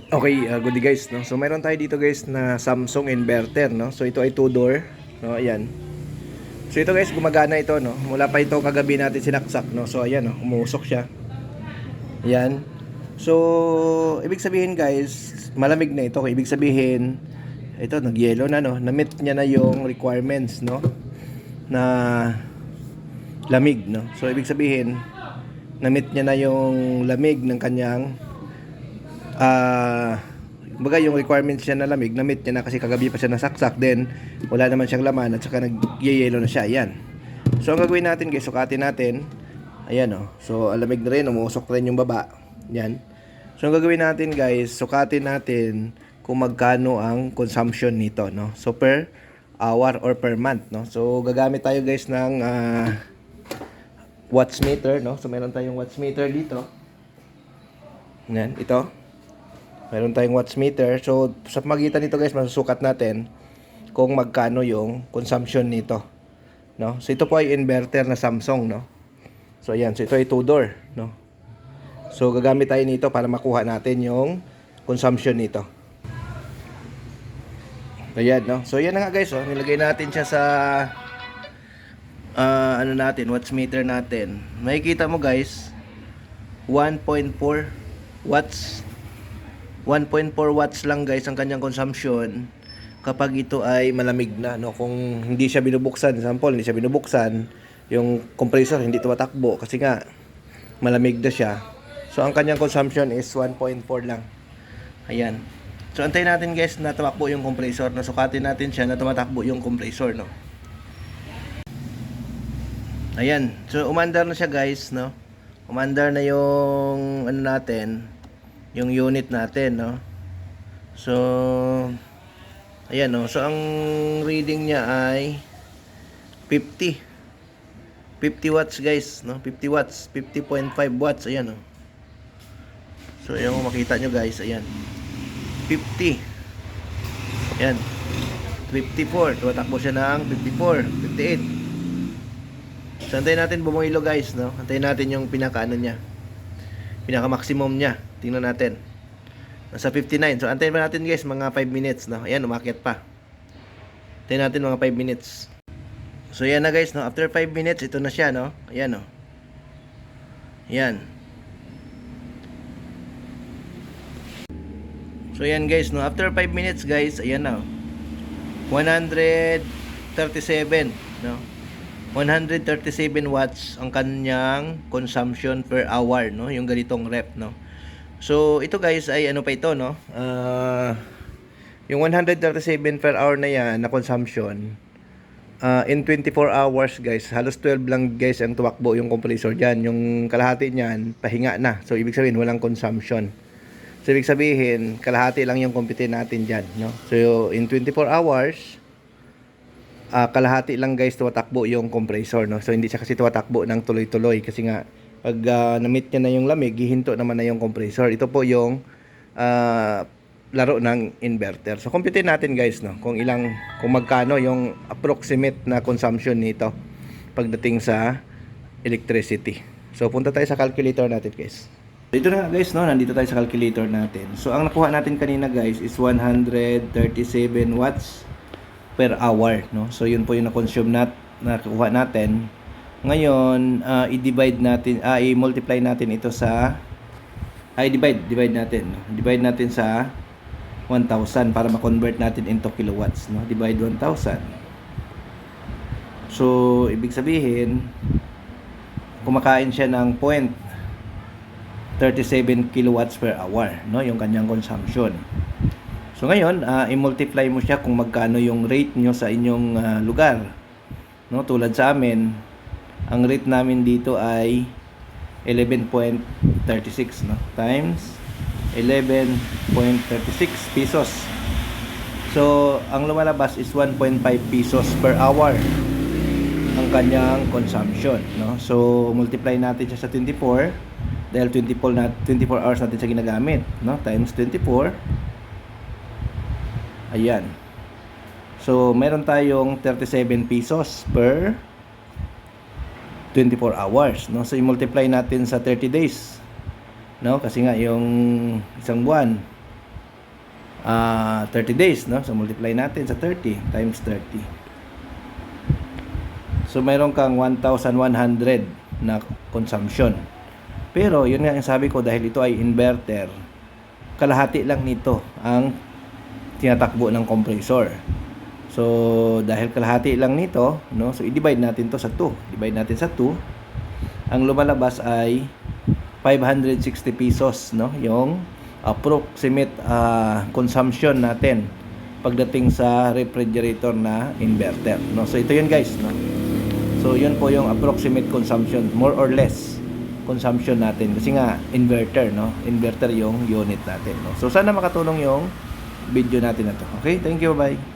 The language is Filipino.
Okay, good day guys, no. So meron tayo dito guys na Samsung inverter, no. So ito ay two door, no. Ayan. So ito guys, gumagana ito, no. Mula pa ito kagabi natin sinaksak, no. So ayan, no, umusok siya. Ayan. So ibig sabihin guys, malamig na ito. Ibig sabihin ito nag-yellow na, no. Na-meet niya na yung requirements, no, na lamig, no. So ibig sabihin na-meet niya na yung lamig ng kanyang kumbaga yung requirements niya na lamig, na-meet niya na kasi kagabi pa siya nasaksak, then wala naman siyang laman at saka nag-yellow na siya. Ayan. So ang gagawin natin guys, sukatin natin. Ayan o. So alamig na rin, umusok rin yung baba. Yan. So ang gagawin natin guys, sukatin natin kung magkano ang consumption nito, no. So per hour or per month, no. So gagamit tayo guys ng watts meter, no. So meron tayong watts meter dito. Yan, ito. Meron tayong watts meter. So, sa pamagitan nito guys, masusukat natin kung magkano yung consumption nito, no? So, ito po ay inverter na Samsung, no? So, ayan. So, ito ay two door, no? So, gagamit tayo nito para makuha natin yung consumption nito. Ayan, no? So, yan na nga guys, oh. Nilagay natin siya sa ano natin, watts meter natin. Makikita mo guys, 1.4 watts. 1.4 watts lang guys ang kanyang consumption kapag ito ay malamig na, no. Kung hindi siya binubuksan, example, hindi siya binubuksan, yung compressor hindi tumatakbo kasi nga malamig na siya. So ang kanyang consumption is 1.4 lang. Ayan. So antayin natin guys na tumakbo yung compressor, no. Sukatin natin siya na tumatakbo yung compressor, no. Ayan. So umandar na siya guys, no. Umandar na yung ano natin, yung unit natin, no. So ayan, no. So ang reading niya ay 50 watts guys, no. 50 watts, 50.5 watts. Ayan, no. So ayan, kung makita nyo guys, ayan, 50. Ayan, 54. Tumatakbo siya ng 54, 58. So antayin natin bumilo guys, no. Antayin natin yung pinaka ano niya, pinaka maximum niya. Tingnan natin. Nasa 59. So antayin pa natin guys mga 5 minutes, no. Ayan, umakyat pa. Antayin natin mga 5 minutes. So ayan na guys, no. After 5 minutes, ito na siya, no. Ayan, no. Ayan. So ayan guys, no. After 5 minutes guys, ayan na. 137, no. 137 watts ang kanyang consumption per hour, no. Yung ganitong rep, no. So ito guys ay ano pa ito, no. Yung 137 per hour na yan na consumption, in 24 hours guys, halos 12 lang guys ang tumakbo yung compressor dyan. Yung kalahati niyan pahinga na. So ibig sabihin walang consumption. So ibig sabihin kalahati lang yung kumpitin natin dyan, no. So in 24 hours, kalahati lang guys tumatakbo yung compressor, no. So hindi siya kasi tumatakbo ng tuloy-tuloy kasi nga pag na-meet niya na yung lamig, hihinto naman na yung compressor. Ito po yung laro ng inverter. So compute natin guys, no, kung magkano yung approximate na consumption nito pagdating sa electricity. So punta tayo sa calculator natin guys. Dito na guys, no, nandito tayo sa calculator natin. So ang nakuha natin kanina guys is 137 watts per hour, no. So yun po yung na-consume nakuha natin. Ngayon, i-divide natin, i-multiply natin ito sa divide natin, no? Divide natin sa 1,000 para ma-convert natin into kilowatts, no. Divide 1,000. So, ibig sabihin kumakain siya ng 0.37 kilowatts per hour, no, yung kanyang consumption. So ngayon, i-multiply mo siya kung magkano yung rate nyo sa inyong lugar, no. Tulad sa amin, ang rate namin dito ay 11.36, no, times 11.36 pesos. So ang lumalabas is 1.5 pesos per hour ang kanyang consumption, no. So multiply natin siya sa 24 dahil 24 hours natin siya ginagamit, no, times 24. Ayan. So meron tayong 37 pesos per 24 hours, no. So i-multiply natin sa 30 days, no, kasi nga yung isang buwan 30 days, no? So multiply natin sa 30 times 30. So mayroon kang 1,100 na consumption. Pero yun nga yung sabi ko, dahil ito ay inverter, kalahati lang nito ang tinatakbo ng compressor. So dahil kalahati lang nito, no? So i-divide natin to sa 2. Divide natin sa 2. Ang lumalabas ay 560 pesos, no? Yung approximate consumption natin pagdating sa refrigerator na inverter, no? So ito yun guys, no? So yun po yung approximate consumption, more or less consumption natin kasi nga inverter, no? Inverter yung unit natin, no? So sana makatulong yung video natin na to. Okay, thank you, bye.